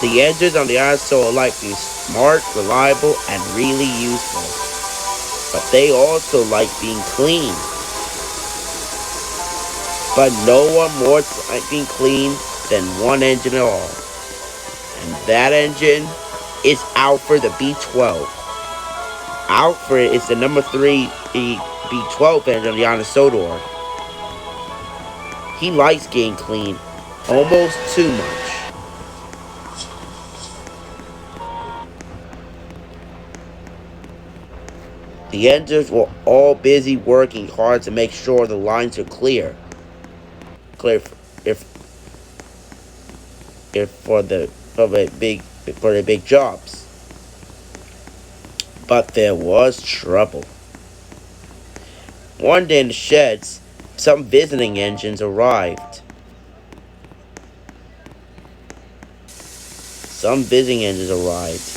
The engines on the ISO like being smart, reliable, and really useful. But they also like being clean. But no one more like being clean than one engine at all. And that engine is Alfred the B-12. Alfred is the number 3 B-12 engine on the Ionosodor. He likes getting clean almost too much. The engines were all busy working hard to make sure the lines are clear. Clear if for the big jobs. But there was trouble. One day in the sheds, some visiting engines arrived. Some visiting engines arrived.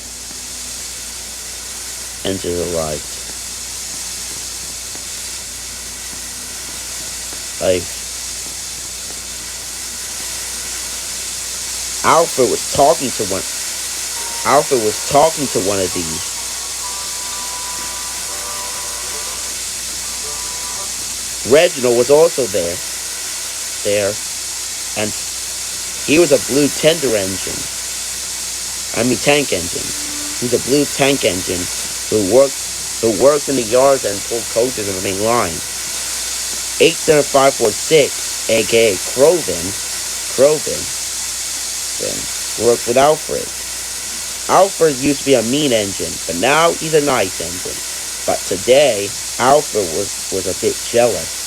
Like Alfred was talking to one. Alfred was talking to one of these. Reginald was also there, and he was a blue tank engine. He's a blue tank engine who worked in the yards and pulled coaches in the main line. 87546, aka Crovin, worked with Alfred. Alfred used to be a mean engine, but now he's a nice engine. But today, Alfred was a bit jealous.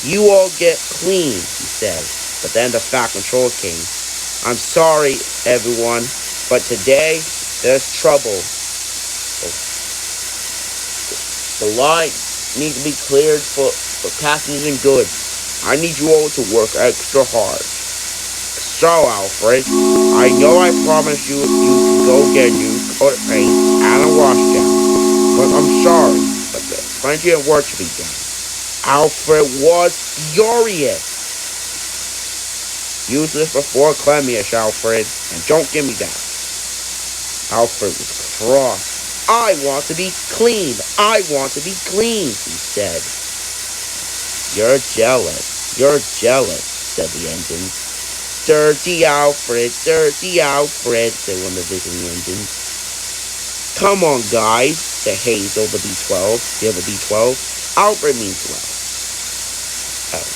You all get clean, he said. But then the fat controls came. I'm sorry, everyone, but today there's trouble. The line needs to be cleared for passengers and goods. I need you all to work extra hard. So, Alfred, I know I promised you could go get a new coat of paint and a wash down. But I'm sorry, but there's plenty of work to be done. Alfred was furious. Use this before cleanliness, Alfred, and don't give me that. Alfred was cross. I want to be clean, he said. You're jealous, said the engine. Dirty Alfred, said one of the visiting engines. Come on, guys, said Hazel, the B-12. The other B-12. Alfred means well. Oh.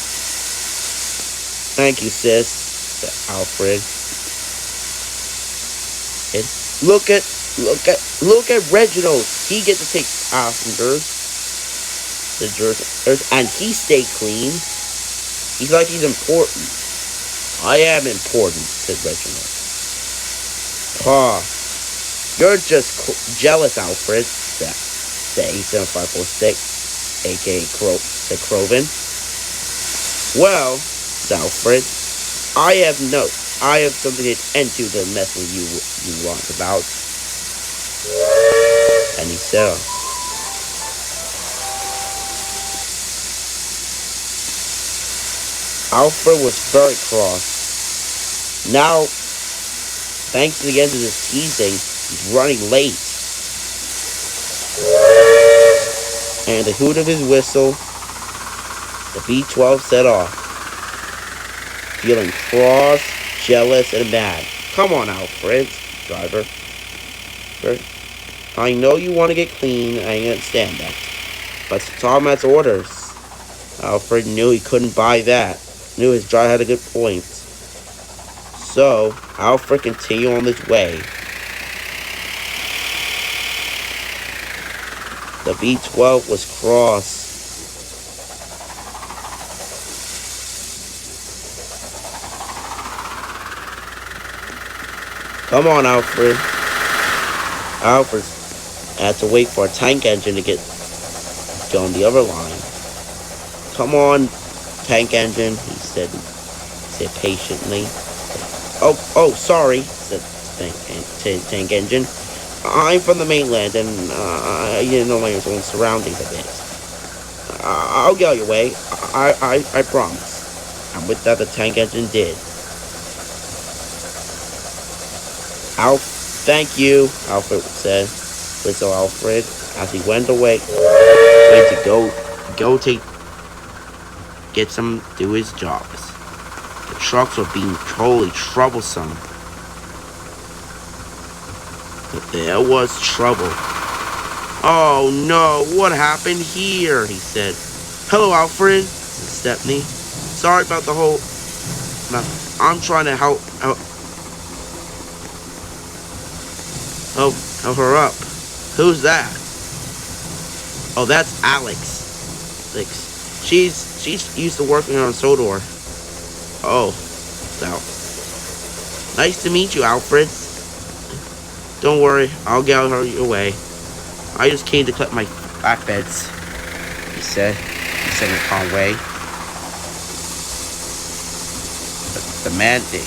Thank you, sis, said Alfred. And look at Reginald. He gets to take passengers. And he stayed clean. He's like he's important. I am important, said Reginald. You're just jealous, Alfred, said 87546, aka said Crovin. Well, said Alfred, I have something to end to the mess with you want about. And he said, Alfred was very cross. Now, thanks to the end of this teasing, he's running late. And the hoot of his whistle, the B-12 set off. Feeling cross, jealous, and mad. Come on, Alfred, driver. I know you want to get clean, I understand that. But it's Tom's orders. Alfred knew he couldn't buy that. Knew his driver had a good point. So, Alfred continued on his way. The B-12 was cross. Come on, Alfred. Alfred had to wait for a tank engine to get on the other line. Come on, tank engine, he said patiently. Oh, sorry, said tank engine. I'm from the mainland, and I didn't know my own surroundings a bit. I'll get out your way. I promise. And with that, the tank engine did. Thank you, Alfred said. Whistle Alfred as he went away, went to go take get some do his jobs. The trucks were being totally troublesome, but there was trouble. Oh no, what happened here? He said. Hello, Alfred, said Stepney. Sorry about the whole. I'm trying to help her up. Who's that? Oh, that's Alex. She's used to working on Sodor. Oh, well. Nice to meet you, Alfred. Don't worry, I'll get her your way. I just came to collect my flatbeds, he said in a calm way. The man did.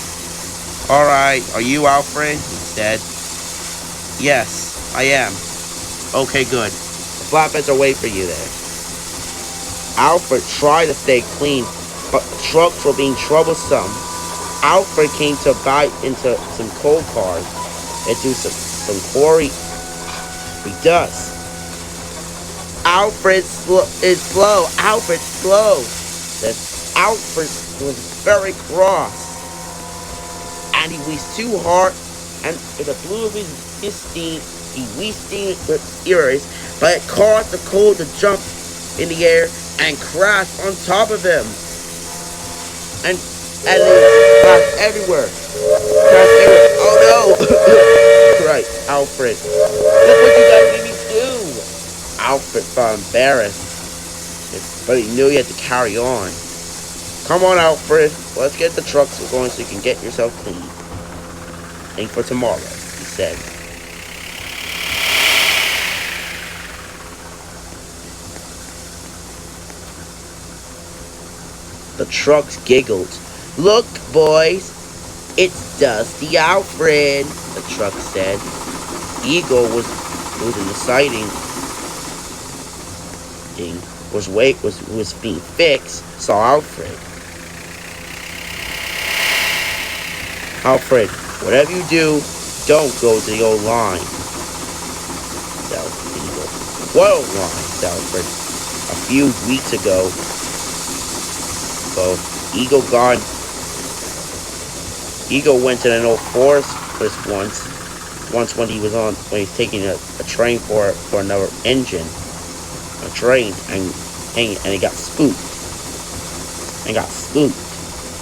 Alright, are you Alfred? He said. Yes, I am. Okay, good. The flatbeds are waiting for you there. Alfred tried to stay clean, but the trucks were being troublesome. Alfred came to bite into some coal cars and do some quarry dust. Alfred is slow. Alfred's slow. Then Alfred was very cross, and he was too hard. And with the blue of his steam, he wheezed with ears, but it caused the coal to jump in the air and crash on top of him. And it crashed everywhere. Oh no! Right, Alfred. Look what you guys made me do! Alfred felt embarrassed, but he knew he had to carry on. Come on, Alfred. Let's get the trucks going so you can get yourself clean. Think for tomorrow, he said. The trucks giggled. Look, boys, it's Dusty Alfred, the truck said. Eagle was in the siding. Was being fixed. Saw Alfred. Alfred, whatever you do, don't go to the old line. Said Eagle. What old line? Said Alfred. A few weeks ago. So Eagle went to an old forest once when he was taking a train for another engine, a train, and he got spooked.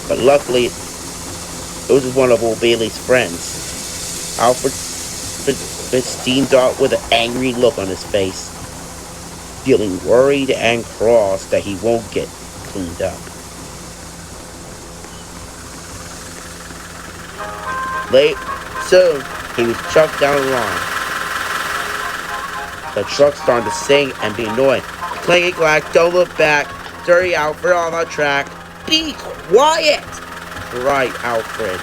But luckily, it was one of old Bailey's friends. Alfred steamed out with an angry look on his face, feeling worried and cross that he won't get cleaned up. Soon, he was chucked down the line. The truck started to sing and be annoying. Clanky clack, don't look back. Dirty Alfred on the track. Be quiet! Right, Alfred.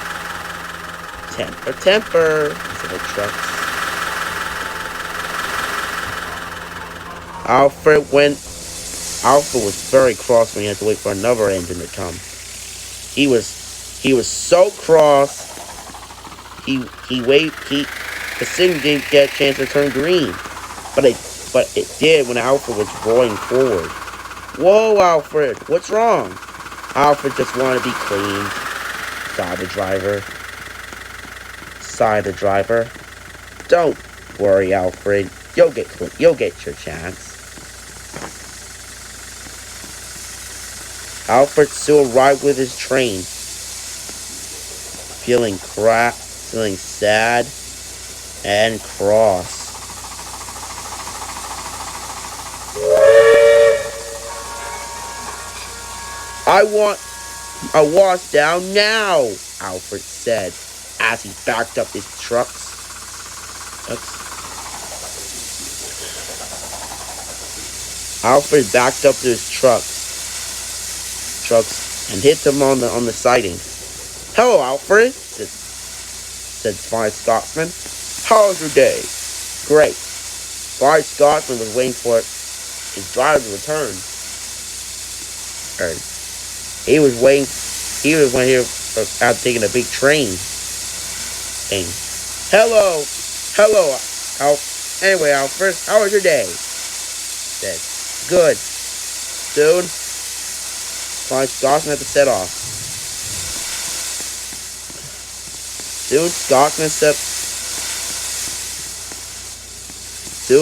Temper, said the trucks. Alfred was very cross when he had to wait for another engine to come. He was so cross. The signal didn't get a chance to turn green, but it did when Alfred was rolling forward. Whoa, Alfred, what's wrong? Alfred just wanted to be cleaned. Sighed the driver. Don't worry, Alfred. You'll get your chance. Alfred still arrived with his train, feeling sad and cross. I want a wash down now, Alfred said as he backed up his trucks. Alfred backed up to his trucks and hit them on the siding. Hello, Alfred, said Spy Scotsman. How was your day? Great. Spy Scotsman was waiting for his driver to return. He was waiting here after taking a big train. Hello, hello, anyway, Alfred, how was your day? Said, good. Soon, fine, Scotsman had to set off. Soon,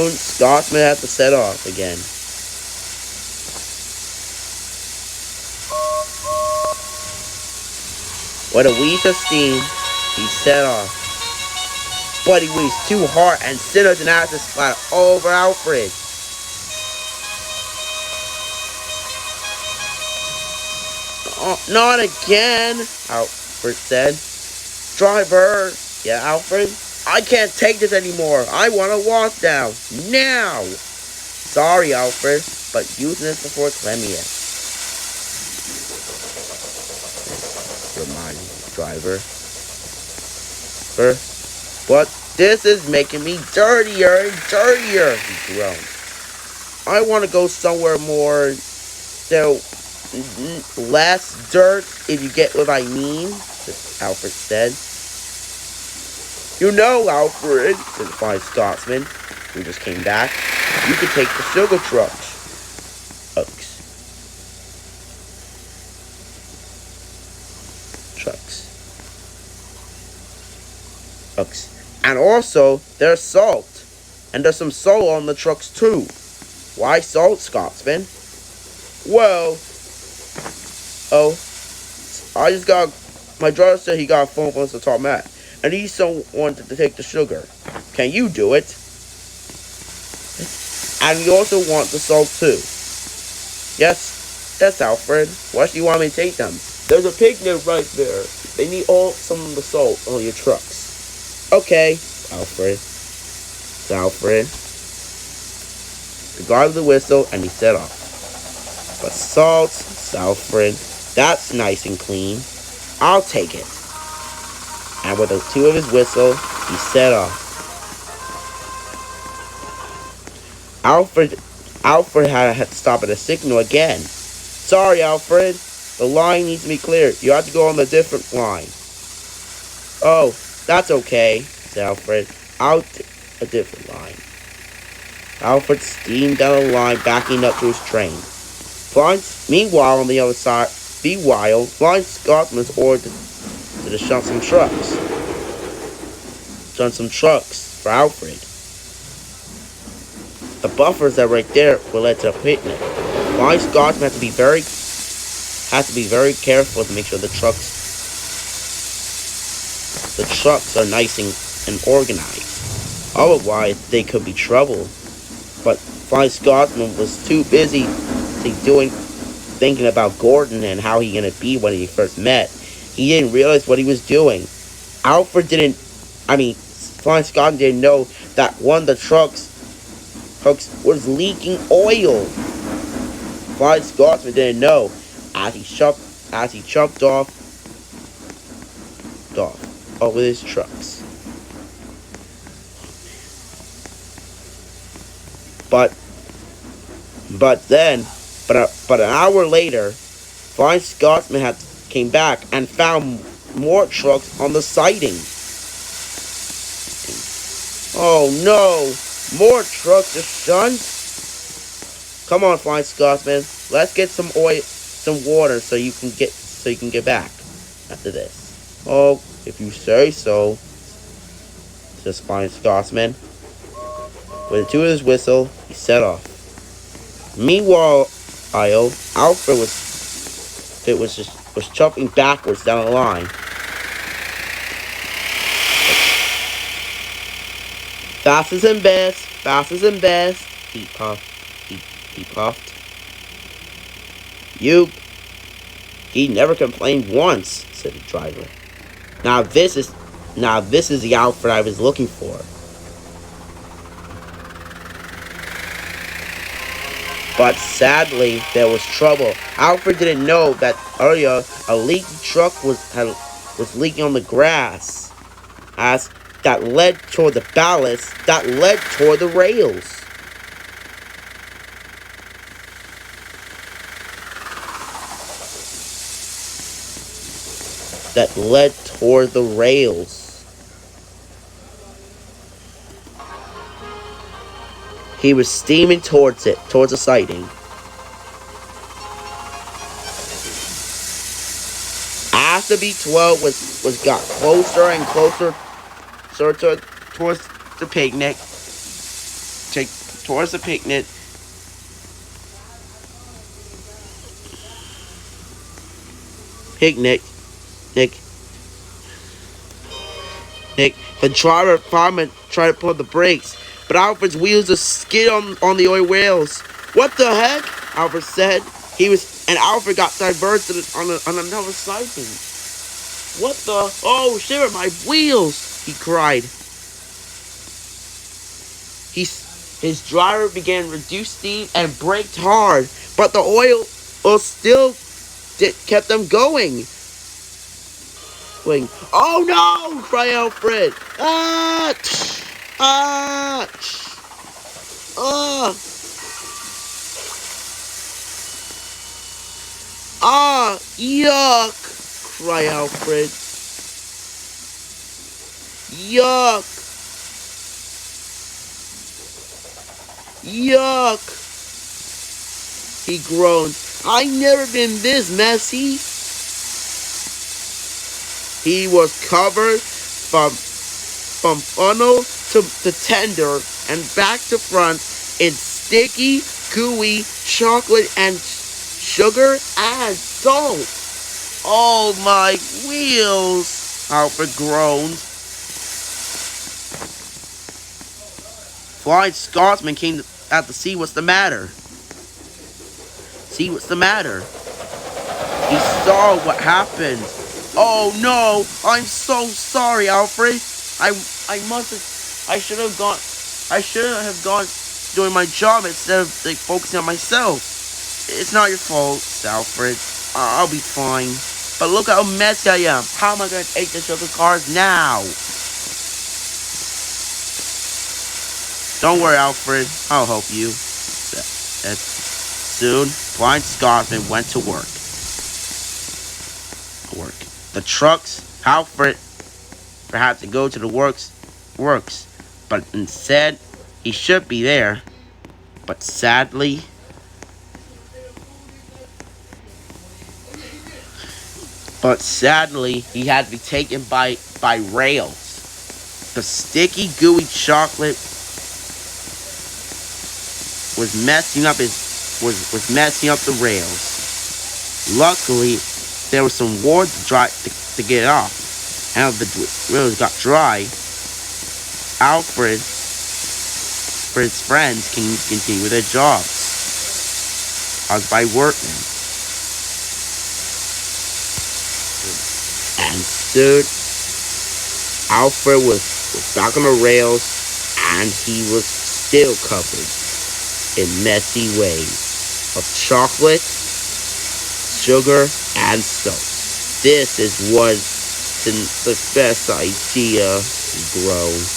Scotsman had to set off again. With a wheeze of steam, he set off. But he wheezed too hard and sinners and asses splattered all over Alfred. Oh, not again, Alfred said. Driver, yeah, Alfred, I can't take this anymore. I want to walk down, now. Sorry, Alfred, but using this before Clemius. Reminded the driver. But this is making me dirtier and dirtier, he groaned. I want to go somewhere more, so less dirt, if you get what I mean, Alfred said. You know, Alfred, said the fine Scotsman, who just came back, you could take the sugar trucks. And also, there's salt. And there's some salt on the trucks too. Why salt, Scotsman? Well, I just got, my driver said he got a phone from the top mat. And he wanted to take the sugar. Can you do it? And you also want the salt too. Yes, Alfred. Why do you want me to take them? There's a picnic right there. They need some of the salt on your trucks. Okay, Alfred. The guard blew the whistle and he set off. But salt, Alfred, that's nice and clean. I'll take it. And with the two of his whistle, he set off. Alfred had to stop at a signal again. Sorry, Alfred. The line needs to be cleared. You have to go on a different line. Oh, that's okay, said Alfred. I'll take a different line. Alfred steamed down the line, backing up to his train. Meanwhile, on the other side, Blind Scotsman's ordered to shunt some trucks. For Alfred. The buffers that are right there will lead to a picnic. Blind Scotsman has to be very careful to make sure the trucks are nice and organized. Otherwise, they could be trouble. But Flying Scotsman was too busy thinking about Gordon and how he gonna be when he first met. He didn't realize what he was doing. Flying Scotsman didn't know that one of the trucks was leaking oil. Flying Scotsman didn't know as he chopped off with his trucks. But an hour later, Flying Scotsman came back and found more trucks on the siding. Oh no, more trucks are shunned. Come on, Flying Scotsman, let's get some water so you can get back after this. Oh, if you say so, says Flying Scotsman. With the two of his whistle, he set off. Meanwhile, Alfred was jumping backwards down the line. Fastest and best, he puffed. He never complained once, said the driver. Now this is the Alfred I was looking for. But sadly, there was trouble. Alfred didn't know that earlier a leaky truck was leaking on the grass, as that led toward the ballast, that led toward the rails. He was steaming towards the sighting. As the B-12 was got closer and closer towards the picnic, towards the picnic, Nick, the driver fireman tried to pull the brakes, but Alfred's wheels just skid on the oil rails. What the heck? Alfred said. Alfred got diverted on another sighting. What the? Oh, shit, my wheels! He cried. His driver began to reduce speed and braked hard, but the oil still kept them going. Oh no! Cried Alfred. Ah! Ah! Ah! Ah! Yuck! Cried Alfred. Yuck! Yuck! He groaned. I never been this messy. He was covered from funnel to tender and back to front in sticky, gooey chocolate and sugar and salt. Oh, my wheels! Alfred groaned. Flying Scotsman came out to see what's the matter. He saw what happened. Oh no! I'm so sorry, Alfred. I should have gone doing my job instead of focusing on myself. It's not your fault, Alfred. I'll be fine. But look how messy I am. How am I gonna take the sugar cars now? Don't worry, Alfred. I'll help you. Soon, Blind Scotsman went to work. The trucks, Alfred had to go to the works, but instead, he should be there. But sadly, he had to be taken by rails. The sticky, gooey chocolate was messing up the rails. Luckily, there was some water to get it off. And the rails got dry. Alfred's friends can continue their jobs as by workmen. And soon, Alfred was back on the rails, and he was still covered in messy waves of chocolate, sugar, and salt. This wasn't the best idea, he groaned.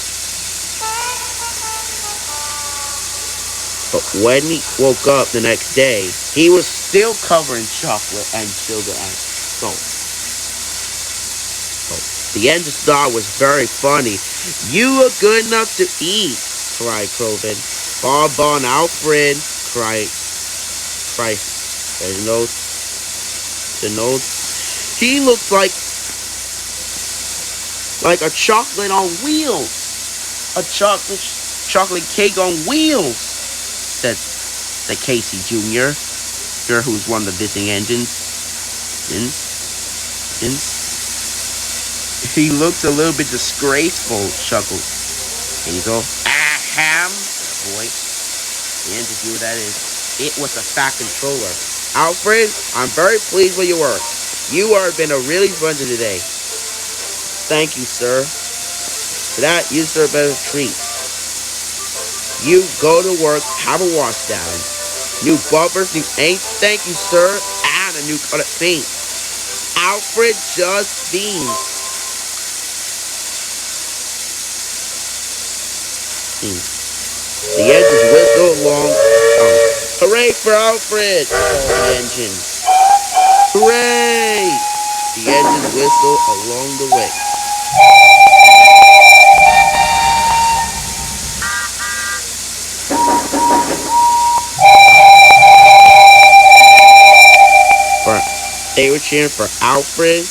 But when he woke up the next day, he was still covered in chocolate and sugar and salt. The engine's thought was very funny. You are good enough to eat, cried Cloven. Bon Alfred, cried. There's no. He looks like a chocolate on wheels. A chocolate cake on wheels, said Casey Jr., who's one of the visiting engines. He looks a little bit disgraceful, chuckled Hazel. Ahem, boy. The engine knew what that is. It was a fat controller. Alfred, I'm very pleased with your work. You have been a really sponge today. Thank you, sir. For that, you deserve a better treat. You go to work, have a wash down. New bumpers, new ink, thank you, sir, and a new coat of paint. Alfred just beamed. The engines whistled along. Hooray for Alfred! Called the engine. Hooray! The engines whistled along the way. They were cheering for Alfred